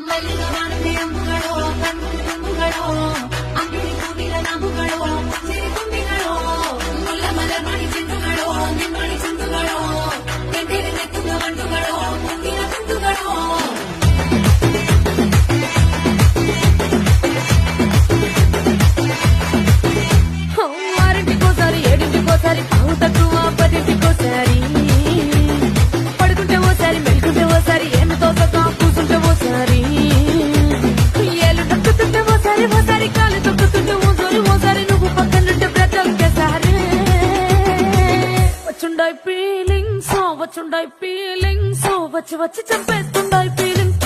ಮಲ್ಲಿಗೆ ಮಾನದೆ ಅಂಬುಗಳು ಕಣ್ಣು ತುಂಬುಗಳು ಅಂಗಡಿ ಕೂಡಿಲ ನಂಬುಗಳು ಸಿರಿ ತುಂಬಿಗಳು ಮುಲ್ಲ ಮಲ ಮಾಡಿ ಚೆಂಡುಗಳು ನಿಮ್ಮಡಿ ಚೆಂಡುಗಳು ಕೆಂಡೇರಿ ನೆತ್ತುಗ ಗಂಡುಗಳು ಮುಂದಿನ ತುಂಡುಗಳು ఆరింటికోసారి ఏడింటికోసారి పావు తక్కువ పదింటికోసారి పడుకుంటే ఓసారి మెలుకుంటే ఓసారి ఏమి తోసక కూర్చుంటే ఓసారి ఏళ్ళు తొక్కుతుంటే ఓసారి ఓసారి కాలు తొక్కుతుంటే ఓసారి ఓసారి నువ్వు పక్కనుంటే బ్రతలకేసారి వచ్చుండాయి ఫీలింగ్స్ వచ్చి వచ్చి చంపేస్తుండాయి ఫీలింగ్స్